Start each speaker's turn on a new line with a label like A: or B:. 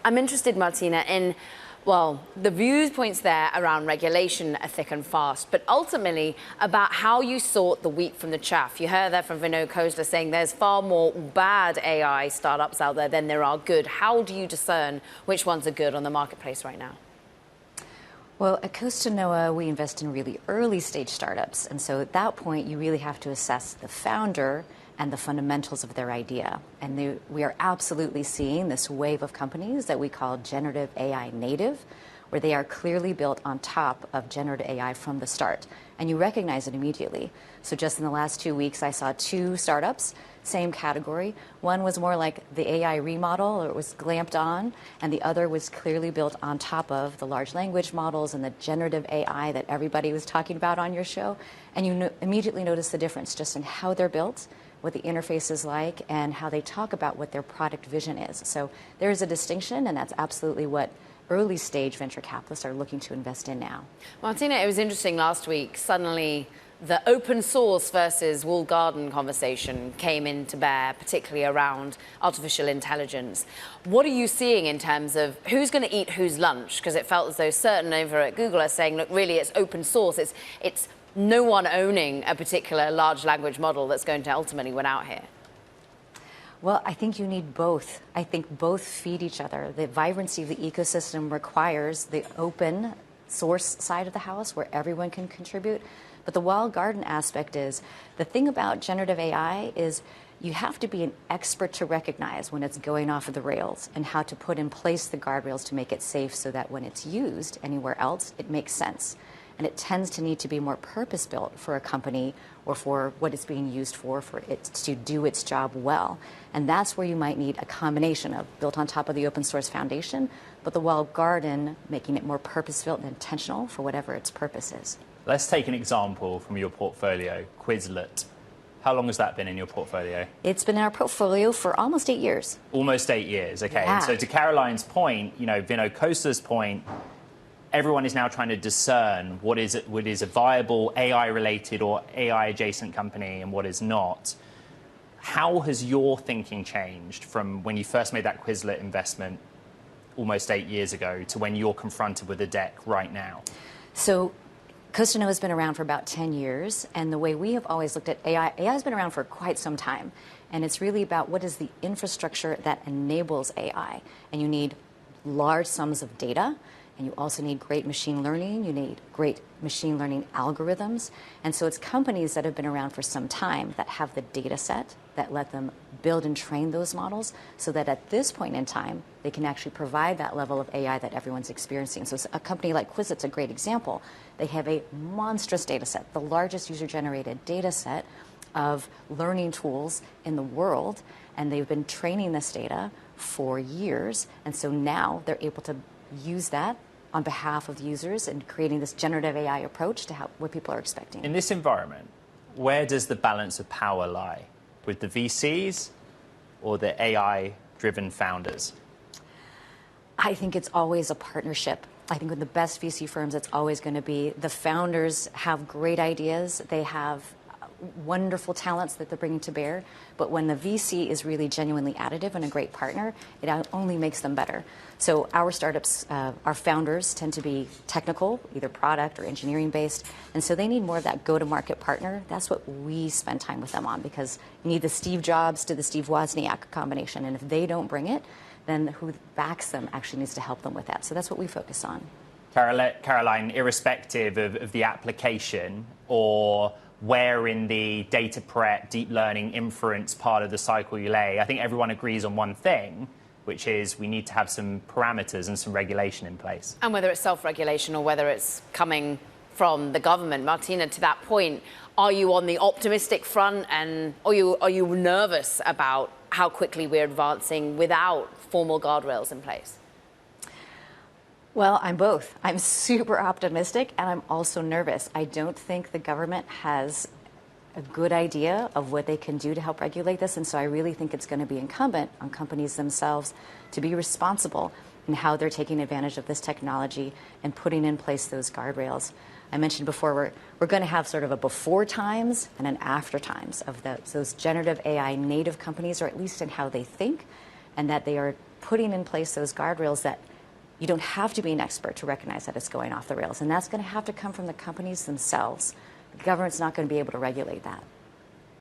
A: I'm interested, Martina, in, well, the viewpoints there around regulation are thick and fast, but ultimately about how you sort the wheat from the chaff. You heard that from Vinod Khosla saying there's far more bad AI startups out there than there are good. How do you discern which ones are good on the marketplace right now?
B: Well, at Costanoa, we invest in really early stage startups. And so at that point, you really have to assess the founder and the fundamentals of their idea. And we are absolutely seeing this wave of companies that we call generative AI native, where they are clearly built on top of generative AI from the start. And you recognize it immediately. So just in the last 2 weeks, I saw 2 startups, same category. One was more like the AI remodel, or it was glamped on, and the other was clearly built on top of the large language models and the generative AI that everybody was talking about on your show. And you immediately notice the difference just in how they're built, what the interface is like, and how they talk about what their product vision is. So there is a distinction, and that's absolutely what early stage venture capitalists are looking to invest in now.
A: Martina, it was interesting last week, suddenly the open source versus walled garden conversation came into bear, particularly around artificial intelligence. What are you seeing in terms of who's going to eat whose lunch? Because it felt as though certain over at Google are saying, look, really, it's open source. It's no one owning a particular large language model that's going to ultimately win out here.
B: Well, I think you need both. I think both feed each other. The vibrancy of the ecosystem requires the open source side of the house where everyone can contribute. But the walled garden aspect is, the thing about generative AI is you have to be an expert to recognize when it's going off of the rails and how to put in place the guardrails to make it safe so that when it's used anywhere else, it makes sense. And it tends to need to be more purpose-built for a company or for what it's being used for it to do its job well. And that's where you might need a combination of built on top of the open source foundation, but the walled garden making it more purpose-built and intentional for whatever its purpose is.
C: Let's take an example from your portfolio, Quizlet. How long has that been in your portfolio?
B: It's been in our portfolio for almost 8 years.
C: Almost 8 years, okay.
B: Yeah.
C: And so to Caroline's point, Vinod Khosla's point, everyone is now trying to discern what is a viable AI-related or AI-adjacent company and what is not. How has your thinking changed from when you first made that Quizlet investment almost 8 years ago to when you're confronted with a deck right now?
B: So Costanoa has been around for about 10 years, and the way we have always looked at AI has been around for quite some time, and it's really about what is the infrastructure that enables AI. And you need large sums of data, and you also need great machine learning, you need great machine learning algorithms. And so it's companies that have been around for some time that have the data set that let them build and train those models so that at this point in time, they can actually provide that level of AI that everyone's experiencing. So a company like Quizlet's a great example. They have a monstrous data set, the largest user-generated data set of learning tools in the world, and they've been training this data for years. And so now they're able to use that on behalf of users and creating this generative AI approach to what people are expecting.
C: In this environment, where does the balance of power lie? With the VCs or the AI-driven founders?
B: I think it's always a partnership. I think with the best VC firms, it's always going to be the founders have great ideas. They have wonderful talents that they're bringing to bear. But when the VC is really genuinely additive and a great partner, it only makes them better. So our startups, our founders tend to be technical, either product or engineering based. And so they need more of that go-to-market partner. That's what we spend time with them on, because you need the Steve Jobs to the Steve Wozniak combination. And if they don't bring it, then who backs them actually needs to help them with that. So that's what we focus on.
C: Caroline, irrespective of the application or where in the data prep, deep learning, inference part of the cycle you lay, I think everyone agrees on one thing, which is we need to have some parameters and some regulation in place.
A: And whether it's self-regulation or whether it's coming from the government. Martina, to that point, are you on the optimistic front, and are you nervous about how quickly we're advancing without formal guardrails in place?
B: Well, I'm both. I'm super optimistic, and I'm also nervous. I don't think the government has a good idea of what they can do to help regulate this, and so I really think it's going to be incumbent on companies themselves to be responsible in how they're taking advantage of this technology and putting in place those guardrails. I mentioned before, we're going to have sort of a before times and an after times of those generative AI native companies, or at least in how they think, and that they are putting in place those guardrails that you don't have to be an expert to recognize that it's going off the rails. And that's going to have to come from the companies themselves. The government's not going to be able to regulate that.